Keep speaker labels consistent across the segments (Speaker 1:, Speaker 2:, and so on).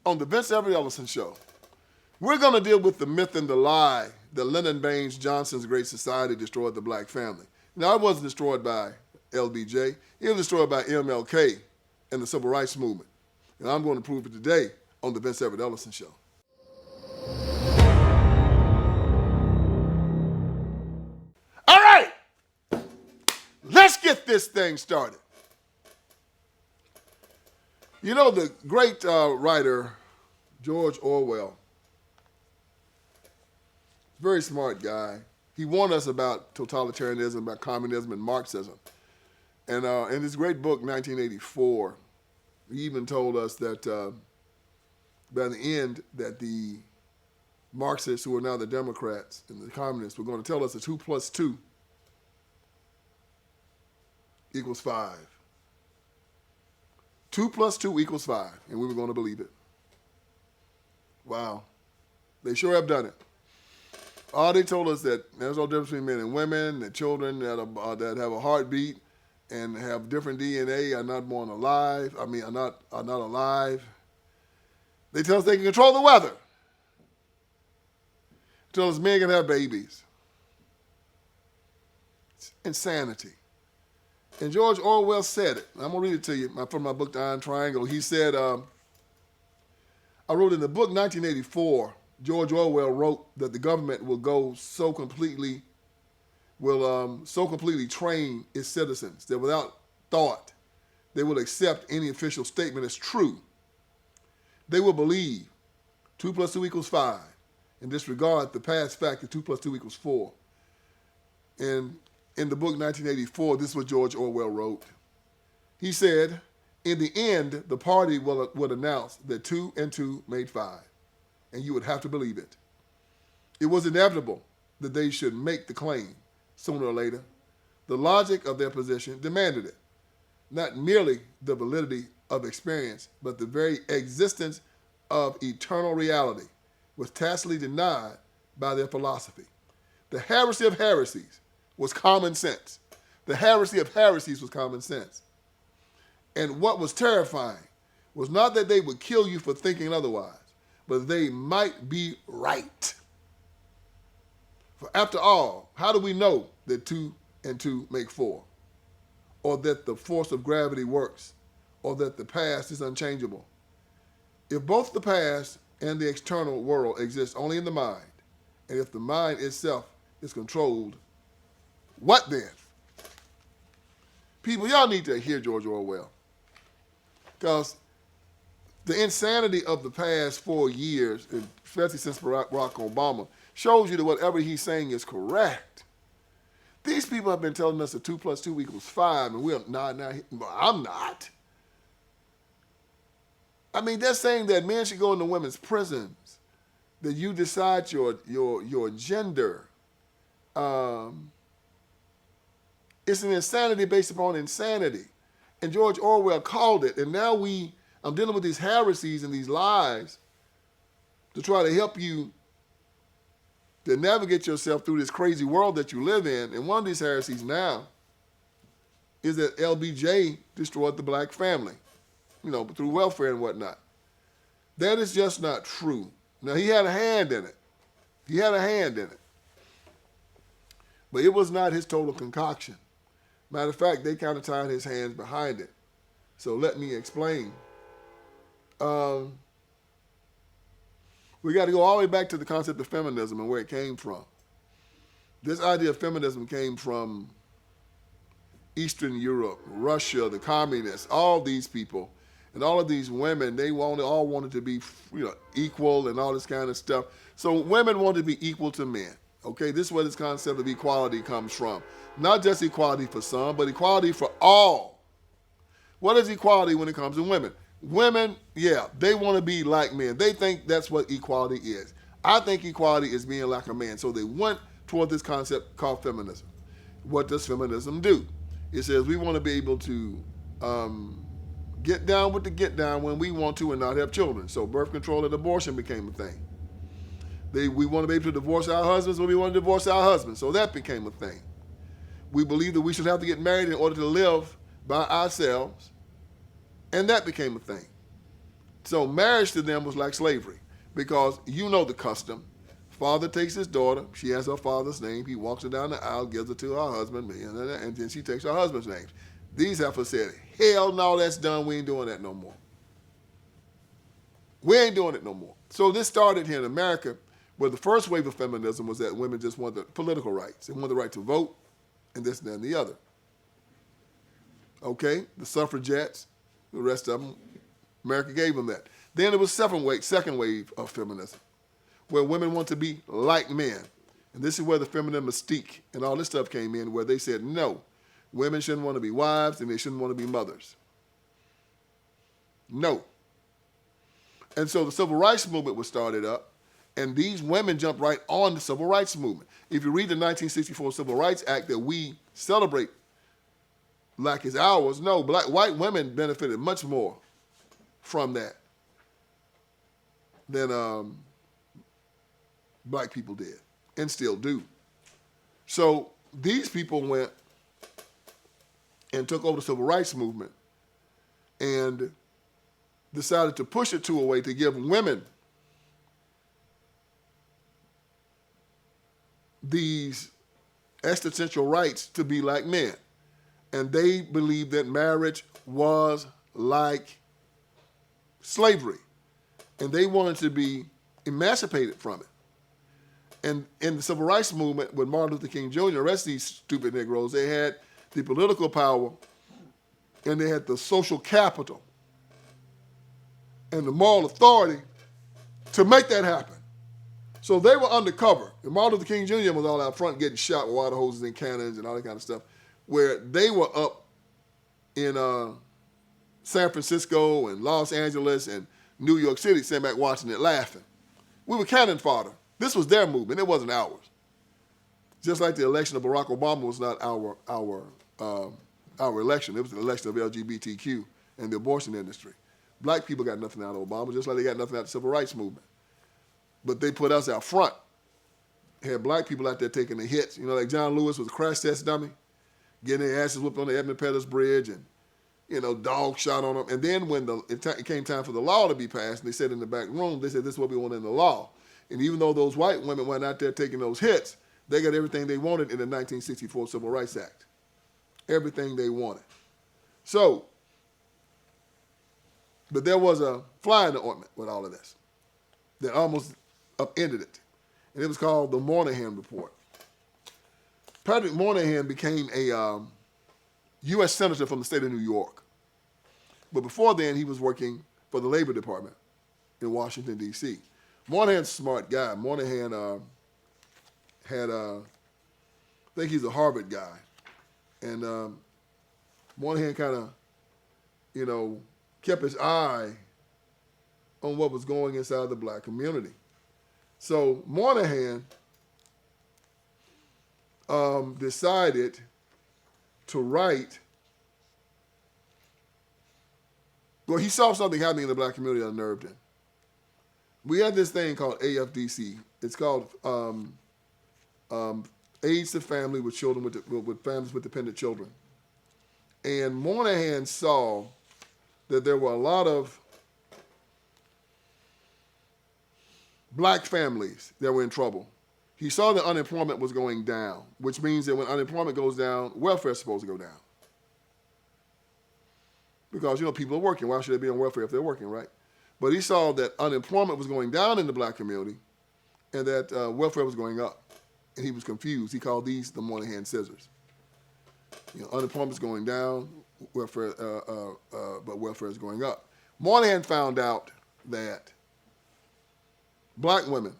Speaker 1: on the Everett Ellison Show. We're going to deal with the myth and the lie that Lyndon B. Johnson's Great Society destroyed the black family. Now, it wasn't destroyed by LBJ. It was destroyed by MLK and the Civil Rights Movement. And I'm going to prove it today on the Everett Ellison Show. All right, let's get this thing started. You know, the great writer, George Orwell, very smart guy. He warned us about totalitarianism, about communism and Marxism. And in his great book, 1984, he even told us that by the end that the Marxists, who are now the Democrats and the communists, were going to tell us that 2 + 2 = 5. 2 + 2 = 5, and we were going to believe it. Wow. They sure have done it. They told us that there's no difference between men and women, that children that have a heartbeat and have different DNA are not born alive, are not alive. They tell us they can control the weather. They tell us men can have babies. It's insanity. And George Orwell said it. I'm going to read it to you from my book, The Iron Triangle. He said, I wrote in the book 1984, George Orwell wrote that the government will so completely train its citizens that without thought, they will accept any official statement as true. They will believe 2 + 2 = 5 and disregard the past fact that 2 + 2 = 4. And in the book 1984, this is what George Orwell wrote. He said, in the end, the party would announce that 2 and 2 made 5, and you would have to believe it. It was inevitable that they should make the claim sooner or later. The logic of their position demanded it. Not merely the validity of experience, but the very existence of eternal reality was tacitly denied by their philosophy. The heresy of heresies was common sense. The heresy of heresies was common sense. And what was terrifying was not that they would kill you for thinking otherwise, but they might be right. For after all, how do we know that 2 and 2 make 4? Or that the force of gravity works? Or that the past is unchangeable? If both the past and the external world exist only in the mind, and if the mind itself is controlled, what then? People, y'all need to hear George Orwell. Because the insanity of the past 4 years, especially since Barack Obama, shows you that whatever he's saying is correct. These people have been telling us that 2 + 2 = 5, and we're not. I'm not. They're saying that men should go into women's prisons, that you decide your gender. It's an insanity based upon insanity. And George Orwell called it. And now I'm dealing with these heresies and these lies to try to help you to navigate yourself through this crazy world that you live in. And one of these heresies now is that LBJ destroyed the black family, through welfare and whatnot. That is just not true. Now, he had a hand in it. But it was not his total concoction. Matter of fact, they kind of tied his hands behind it. So let me explain. We got to go all the way back to the concept of feminism and where it came from. This idea of feminism came from Eastern Europe, Russia, the communists, all these people. And all of these women, they all wanted to be equal and all this kind of stuff. So women wanted to be equal to men. Okay, this is where this concept of equality comes from. Not just equality for some, but equality for all. What is equality when it comes to women? Women, they want to be like men. They think that's what equality is. I think equality is being like a man. So they went toward this concept called feminism. What does feminism do? It says we want to be able to get down with the get down when we want to and not have children. So birth control and abortion became a thing. We want to be able to divorce our husbands when we want to divorce our husbands. So that became a thing. We believe that we should have to get married in order to live by ourselves. And that became a thing. So marriage to them was like slavery because you know the custom. Father takes his daughter. She has her father's name. He walks her down the aisle, gives her to her husband, and then she takes her husband's name. These heifers said, hell no, that's done. We ain't doing that no more. We ain't doing it no more. So this started here in America, where the first wave of feminism was that women just wanted the political rights. They wanted the right to vote, and this, and then the other. Okay, the suffragettes, the rest of them, America gave them that. Then there was second wave of feminism, where women want to be like men. And this is where the feminine mystique and all this stuff came in, where they said, no, women shouldn't want to be wives and they shouldn't want to be mothers. No. And so the civil rights movement was started up, and these women jumped right on the civil rights movement. If you read the 1964 Civil Rights Act that we celebrate like it's ours, no, white women benefited much more from that than black people did, and still do. So these people went and took over the civil rights movement and decided to push it to a way to give women these existential rights to be like men. And they believed that marriage was like slavery. And they wanted to be emancipated from it. And in the civil rights movement, with Martin Luther King Jr. and the rest of these stupid Negroes, they had the political power and they had the social capital and the moral authority to make that happen. So they were undercover. And Martin Luther King Jr. was all out front getting shot with water hoses and cannons and all that kind of stuff, where they were up in San Francisco and Los Angeles and New York City, sitting back watching it laughing. We were cannon fodder. This was their movement. It wasn't ours. Just like the election of Barack Obama was not our election. It was the election of LGBTQ and the abortion industry. Black people got nothing out of Obama, just like they got nothing out of the civil rights movement. But they put us out front. Had black people out there taking the hits. You know, like John Lewis was a crash test dummy, getting their asses whooped on the Edmund Pettus Bridge and, you know, dog shot on them. And then when it came time for the law to be passed, and they said in the back room, they said, this is what we want in the law. And even though those white women weren't out there taking those hits, they got everything they wanted in the 1964 Civil Rights Act. Everything they wanted. So, but there was a fly in the ointment with all of this that almost upended it. And it was called the Moynihan Report. Patrick Moynihan became a U.S. Senator from the state of New York. But before then, he was working for the Labor Department in Washington, D.C. Moynihan's a smart guy. Moynihan I think he's a Harvard guy. And Moynihan kind of, you know, kept his eye on what was going inside the black community. So Moynihan decided to write, well, he saw something happening in the black community that unnerved him. We had this thing called AFDC. It's called Aids to Family with Children with Families with Dependent Children. And Moynihan saw that there were a lot of black families that were in trouble. He saw that unemployment was going down, which means that when unemployment goes down, welfare is supposed to go down. Because, you know, people are working. Why should they be on welfare if they're working, right? But he saw that unemployment was going down in the black community and that welfare was going up. And he was confused. He called these the Moynihan scissors. You know, unemployment's going down, welfare, but welfare is going up. Moynihan found out that black women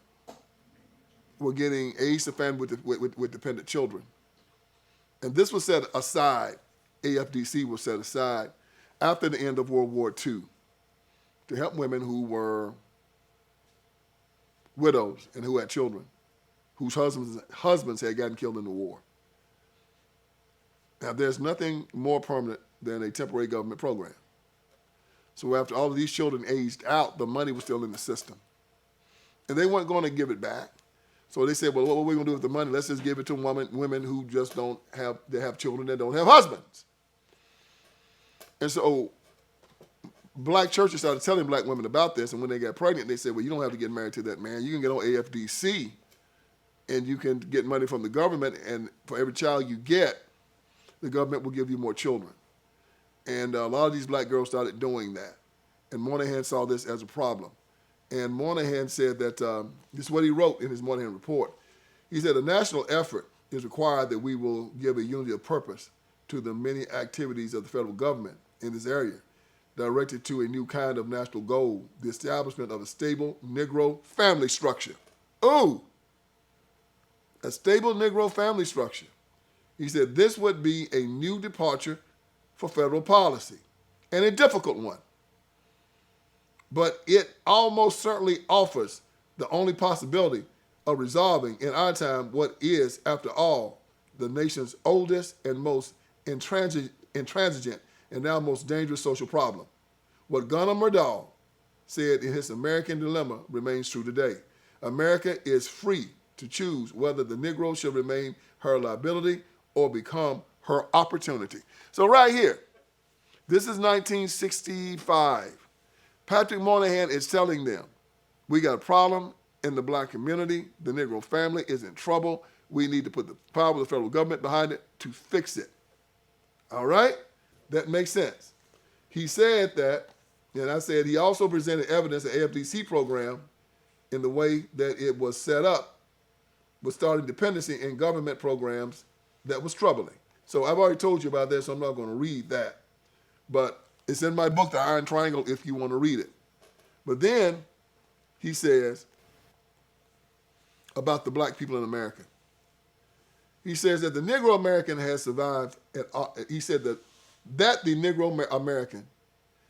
Speaker 1: were getting aids to families with dependent children. And this was set aside, AFDC was set aside after the end of World War II to help women who were widows and who had children, whose husbands had gotten killed in the war. Now, there's nothing more permanent than a temporary government program. So after all of these children aged out, the money was still in the system. And they weren't going to give it back. So they said, well, what are we going to do with the money? Let's just give it to women who just they have children that don't have husbands. And so black churches started telling black women about this, and when they got pregnant, they said, well, you don't have to get married to that man. You can get on AFDC, and you can get money from the government, and for every child you get, the government will give you more children. And a lot of these black girls started doing that. And Moynihan saw this as a problem. And Moynihan said that, this is what he wrote in his Moynihan Report. He said, a national effort is required that we will give a unity of purpose to the many activities of the federal government in this area, directed to a new kind of national goal, the establishment of a stable Negro family structure. Ooh, a stable Negro family structure. He said this would be a new departure for federal policy, and a difficult one. But it almost certainly offers the only possibility of resolving in our time what is, after all, the nation's oldest and most intransigent and now most dangerous social problem. What Gunnar Myrdal said in his American Dilemma remains true today. America is free to choose whether the Negro should remain her liability or become her opportunity. So right here, this is 1965. Patrick Moynihan is telling them, we got a problem in the black community. The Negro family is in trouble. We need to put the power of the federal government behind it to fix it. All right? That makes sense. He said that, and I said he also presented evidence the AFDC program in the way that it was set up was starting dependency in government programs that was troubling. So I've already told you about that, so I'm not going to read that. But it's in my book, The Iron Triangle, if you want to read it. But then he says about the black people in America. He says that the Negro American has survived. He said that the Negro American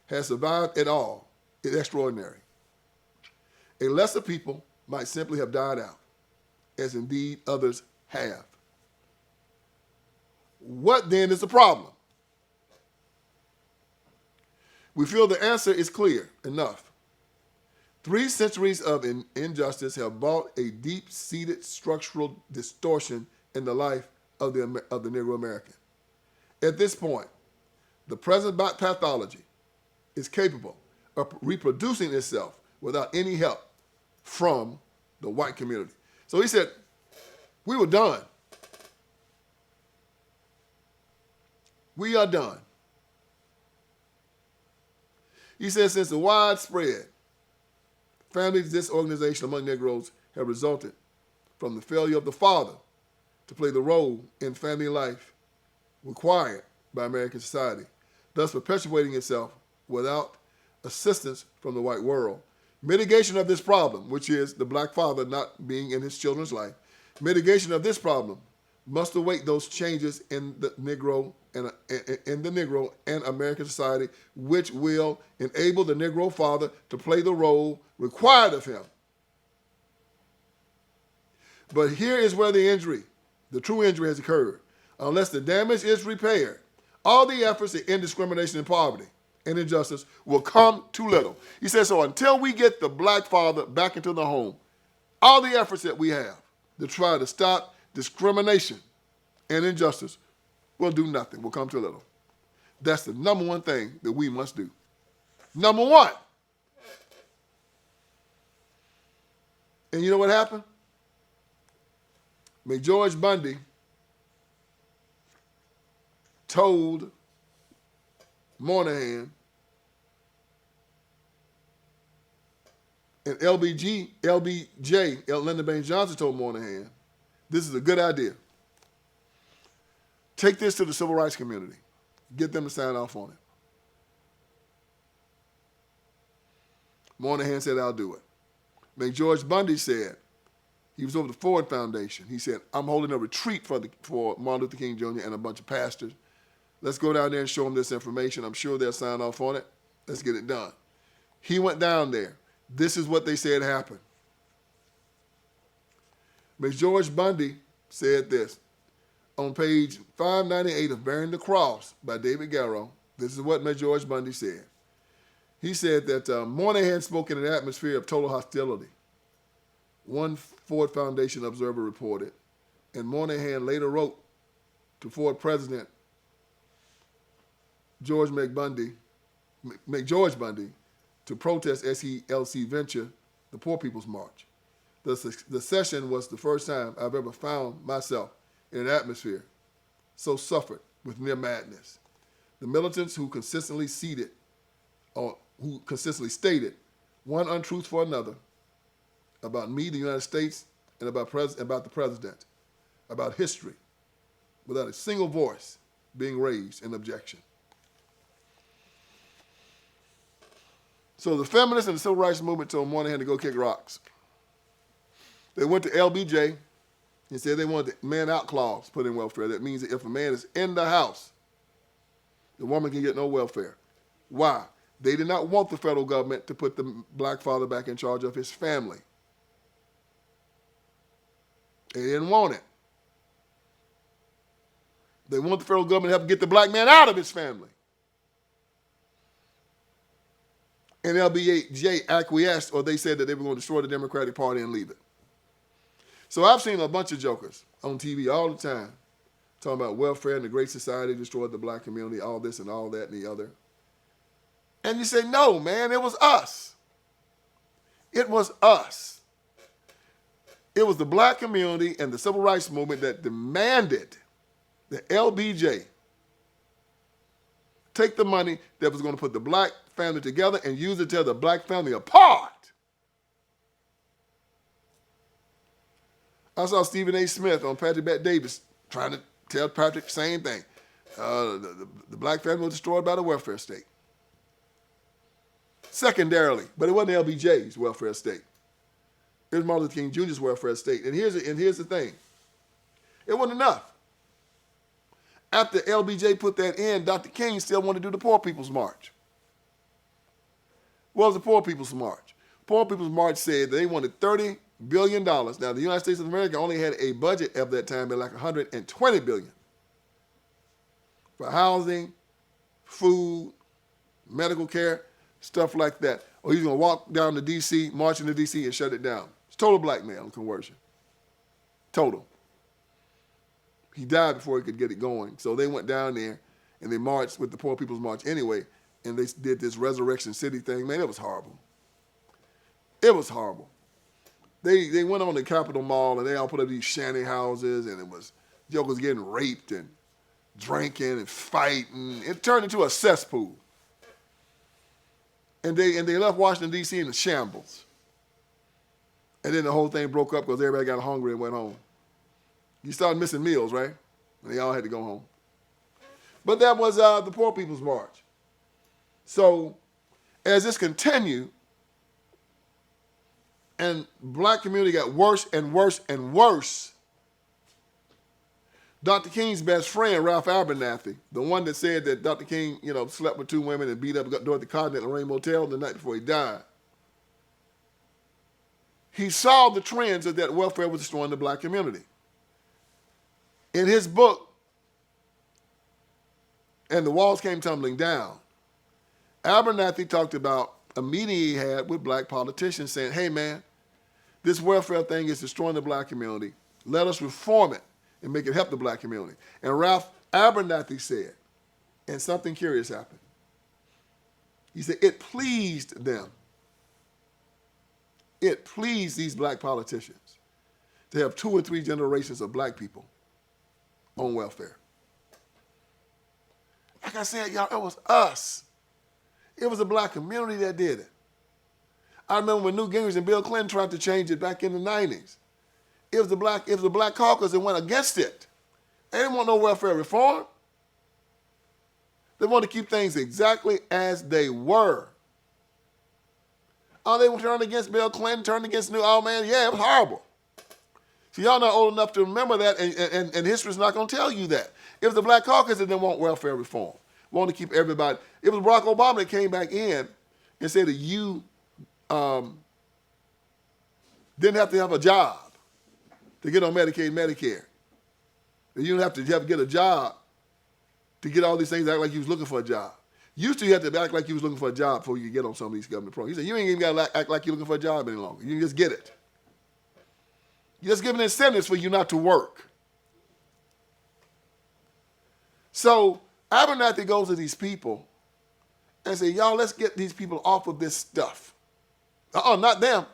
Speaker 1: has survived at all is extraordinary. A lesser people might simply have died out, as indeed others have. What then is the problem? We feel the answer is clear enough. 3 centuries of injustice have brought a deep-seated structural distortion in the life of the Negro American. At this point, the present pathology is capable of reproducing itself without any help from the white community. So he said, we were done. We are done. He says, since the widespread family disorganization among Negroes have resulted from the failure of the father to play the role in family life required by American society, thus perpetuating itself without assistance from the white world. Mitigation of this problem, which is the black father not being in his children's life, mitigation of this problem must await those changes in the Negro and American society, which will enable the Negro father to play the role required of him. But here is where the true injury has occurred. Unless the damage is repaired, all the efforts to end discrimination and poverty and injustice will come too little. He says, so until we get the black father back into the home, all the efforts that we have to try to stop discrimination and injustice will do nothing, will come too little. That's the number one thing that we must do. Number one. And you know what happened? George Bundy told Moynihan, and LBJ, Lyndon B. Johnson told Moynihan, this is a good idea. Take this to the civil rights community. Get them to sign off on it. Moynihan said, I'll do it. George Bundy said, he was over the Ford Foundation. He said, I'm holding a retreat for Martin Luther King Jr. and a bunch of pastors. Let's go down there and show them this information. I'm sure they'll sign off on it. Let's get it done. He went down there. This is what they said happened. George Bundy said this. On page 598 of Bearing the Cross by David Garrow, this is what George Bundy said. He said that Moynihan spoke in an atmosphere of total hostility. One Ford Foundation observer reported, and Moynihan later wrote to Ford President George McBundy make George Bundy to protest SELC venture, the Poor People's March. The session was the first time I've ever found myself in an atmosphere so suffered with near madness. The militants who consistently stated one untruth for another about me, the United States, and about the president, about history, without a single voice being raised in objection. So the feminists and the civil rights movement told Moynihan to go kick rocks. They went to LBJ and said they wanted the man out clause put in welfare. That means that if a man is in the house, the woman can get no welfare. Why? They did not want the federal government to put the black father back in charge of his family. They didn't want it. They want the federal government to have to get the black man out of his family. And LBJ acquiesced, or they said that they were going to destroy the Democratic Party and leave it. So I've seen a bunch of jokers on TV all the time talking about welfare and the Great Society destroyed the black community, all this and all that and the other. And you say, no, man, it was us. It was us. It was the black community and the civil rights movement that demanded that LBJ take the money that was going to put the black family together and use it to tear the black family apart. I saw Stephen A. Smith on Patrick Bet-Davis trying to tell Patrick the same thing. The black family was destroyed by the welfare state. Secondarily, but it wasn't LBJ's welfare state. It was Martin Luther King Jr.'s welfare state. And here's the thing. It wasn't enough. After LBJ put that in, Dr. King still wanted to do the Poor People's March. What was the Poor People's March? Poor People's March said that they wanted $30 billion. Now, the United States of America only had a budget of that time of like $120 billion for housing, food, medical care, stuff like that. Or he's going to walk down to D.C., march into D.C. and shut it down. It's total blackmail and coercion. Total. He died before he could get it going. So they went down there and they marched with the Poor People's March anyway, and they did this Resurrection City thing. Man, it was horrible. It was horrible. They went on the Capitol Mall and they all put up these shanty houses, and it was jokers getting raped and drinking and fighting. It turned into a cesspool. And they left Washington, D.C. in a shambles. And then the whole thing broke up because everybody got hungry and went home. You started missing meals, right? And they all had to go home. But that was the Poor People's March. So as this continued, and black community got worse and worse and worse, Dr. King's best friend, Ralph Abernathy, the one that said that Dr. King, slept with two women and beat up Dorothy Cotton at the Lorraine Motel the night before he died, he saw the trends of that welfare was destroying the black community. In his book, And the Walls Came Tumbling Down, Abernathy talked about a meeting he had with black politicians saying, hey man, this welfare thing is destroying the black community. Let us reform it and make it help the black community. And Ralph Abernathy said, and something curious happened. He said, it pleased them. It pleased these black politicians to have 2 or 3 generations of black people on welfare. Like I said, y'all, it was us. It was the black community that did it. I remember when Newt Gingrich and Bill Clinton tried to change it back in the 90s. It was the black caucus that went against it. They didn't want no welfare reform. They wanted to keep things exactly as they were. Oh, they turned against Bill Clinton, turned against Newt. Oh man, yeah, it was horrible. So y'all not old enough to remember that, and history's not going to tell you that. It was the black caucus that didn't want welfare reform. Wanted to keep everybody. It was Barack Obama that came back in and said that you didn't have to have a job to get on Medicaid and Medicare. You didn't have to get a job to get all these things, act like you was looking for a job. Used to, you had to act like you was looking for a job before you could get on some of these government programs. He said, you ain't even got to act like you're looking for a job any longer. You can just get it. You're just giving incentives for you not to work. So Abernathy goes to these people and say, y'all, let's get these people off of this stuff. Not them.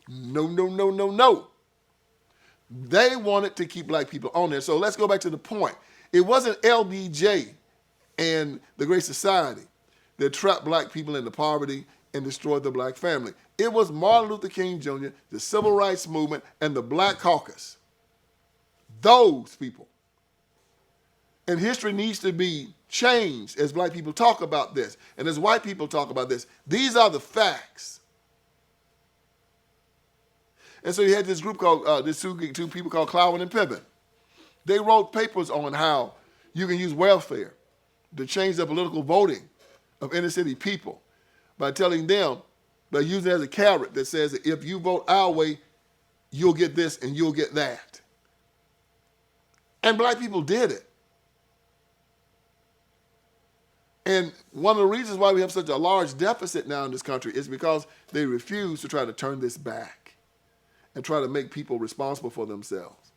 Speaker 1: No, no, no, no, no. They wanted to keep black people on there. So let's go back to the point. It wasn't LBJ and the Great Society that trapped black people into poverty and destroyed the black family. It was Martin Luther King Jr., the Civil Rights Movement, and the Black Caucus. Those people. And history needs to be changed as black people talk about this and as white people talk about this. These are the facts. And so you had this group called, these two people called Clowin and Piven. They wrote papers on how you can use welfare to change the political voting of inner city people by telling them, by using it as a carrot that says that if you vote our way, you'll get this and you'll get that. And black people did it. And one of the reasons why we have such a large deficit now in this country is because they refuse to try to turn this back and try to make people responsible for themselves.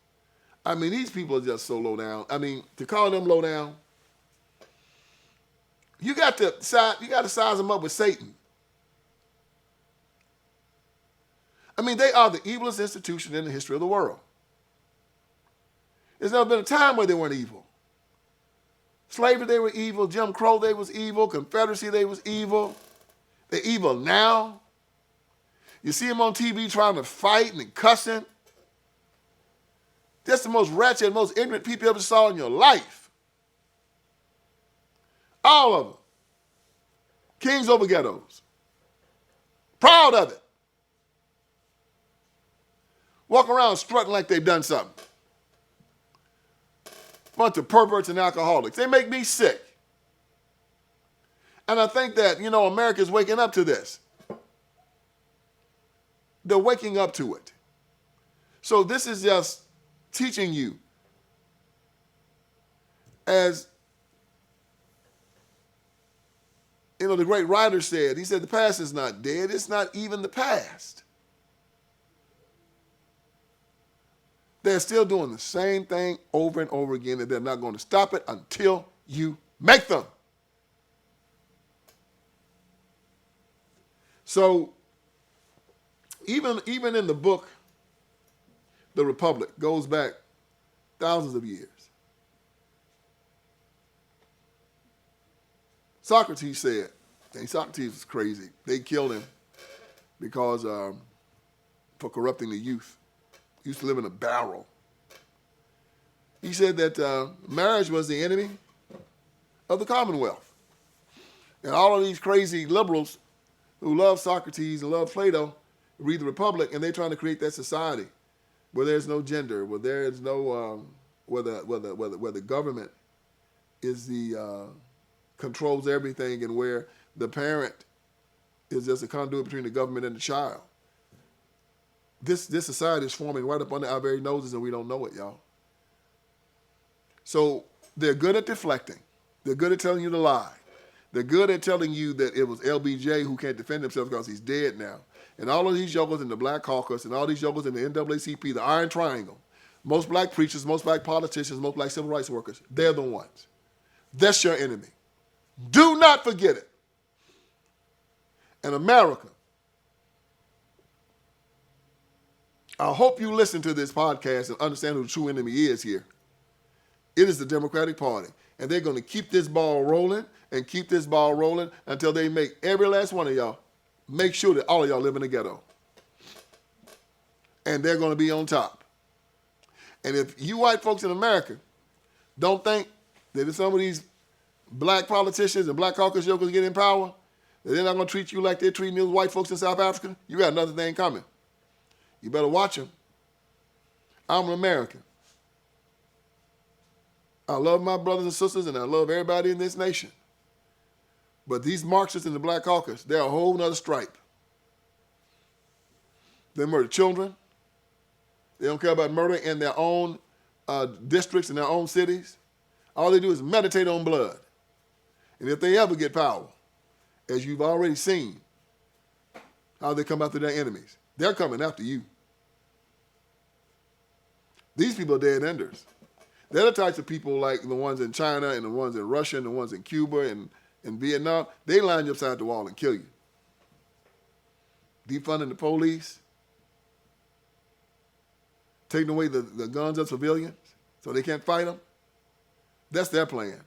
Speaker 1: I mean, these people are just so low down. I mean, to call them low down, you got to size them up with Satan. I mean, they are the evilest institution in the history of the world. There's never been a time where they weren't evil. Slavery, they were evil. Jim Crow, they was evil. Confederacy, they was evil. They're evil now. You see them on TV trying to fight and cussing. That's the most wretched, most ignorant people you ever saw in your life. All of them. Kings over ghettos. Proud of it. Walk around strutting like they've done something. Bunch of perverts and alcoholics. They make me sick. And I think that, America's waking up to this. They're waking up to it. So this is just teaching you, as the great writer said, he said the past is not dead, it's not even the past. They're still doing the same thing over and over again, and they're not going to stop it until you make them. So even in the book, The Republic, goes back thousands of years. Socrates said, and Socrates was crazy, they killed him because for corrupting the youth. He used to live in a barrel. He said that marriage was the enemy of the Commonwealth. And all of these crazy liberals who love Socrates and love Plato read the Republic, and they're trying to create that society where there's no gender, where there is no, where the government is controls everything, and where the parent is just a conduit between the government and the child. This society is forming right up under our very noses, and we don't know it, y'all. So they're good at deflecting. They're good at telling you the lie. They're good at telling you that it was LBJ who can't defend himself because he's dead now. And all of these yokels in the Black Caucus and all these yokels in the NAACP, the Iron Triangle, most black preachers, most black politicians, most black civil rights workers, they're the ones. That's your enemy. Do not forget it. And America, I hope you listen to this podcast and understand who the true enemy is here. It is the Democratic Party. And they're going to keep this ball rolling and keep this ball rolling until they make every last one of y'all make sure that all of y'all live in the ghetto. And they're going to be on top. And if you white folks in America don't think that if some of these black politicians and black caucus yokers get in power, that they're not going to treat you like they're treating those white folks in South Africa, you got another thing coming. You better watch them. I'm an American. I love my brothers and sisters, and I love everybody in this nation. But these Marxists in the Black Caucus, they're a whole nother stripe. They murder children. They don't care about murder in their own districts, in their own cities. All they do is meditate on blood. And if they ever get power, as you've already seen, how they come after their enemies, they're coming after you. These people are dead enders. They're the types of people like the ones in China and the ones in Russia and the ones in Cuba and In Vietnam, they line you upside the wall and kill you. Defunding the police, taking away the guns of civilians so they can't fight them. That's their plan.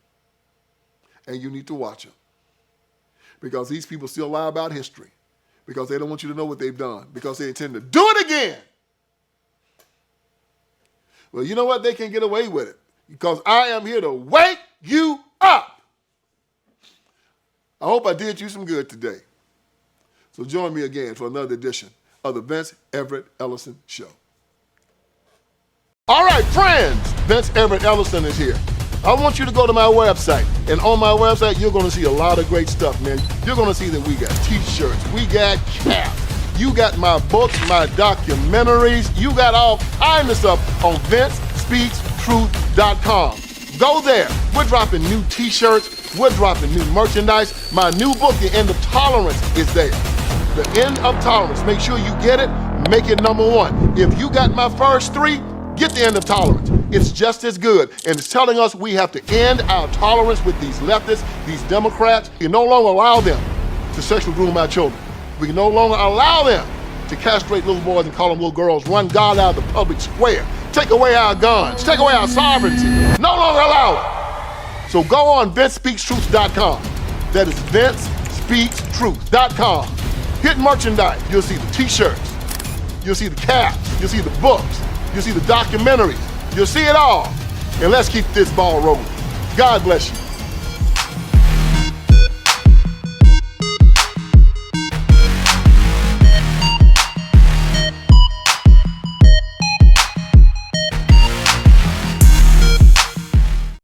Speaker 1: And you need to watch them. Because these people still lie about history. Because they don't want you to know what they've done. Because they intend to do it again. Well, you know what? They can get away with it. Because I am here to wake you up. I hope I did you some good today. So join me again for another edition of the Vince Everett Ellison Show. All right, friends, Vince Everett Ellison is here. I want you to go to my website. And on my website, you're going to see a lot of great stuff, man. You're going to see that we got t-shirts, we got caps. You got my books, my documentaries. You got all kinds of stuff on VinceSpeaksTruth.com. Go there. We're dropping new t-shirts. We're dropping new merchandise. My new book, The End of Tolerance, is there. The End of Tolerance. Make sure you get it. Make it #1. If you got my first 3, get The End of Tolerance. It's just as good. And it's telling us we have to end our tolerance with these leftists, these Democrats. We can no longer allow them to sexually groom our children. We can no longer allow them to castrate little boys and call them little girls, run God out of the public square, take away our guns, take away our sovereignty. No longer allow it. So go on VinceSpeaksTruth.com. That is VinceSpeaksTruth.com. Hit merchandise. You'll see the t-shirts. You'll see the caps. You'll see the books. You'll see the documentaries. You'll see it all. And let's keep this ball rolling. God bless you.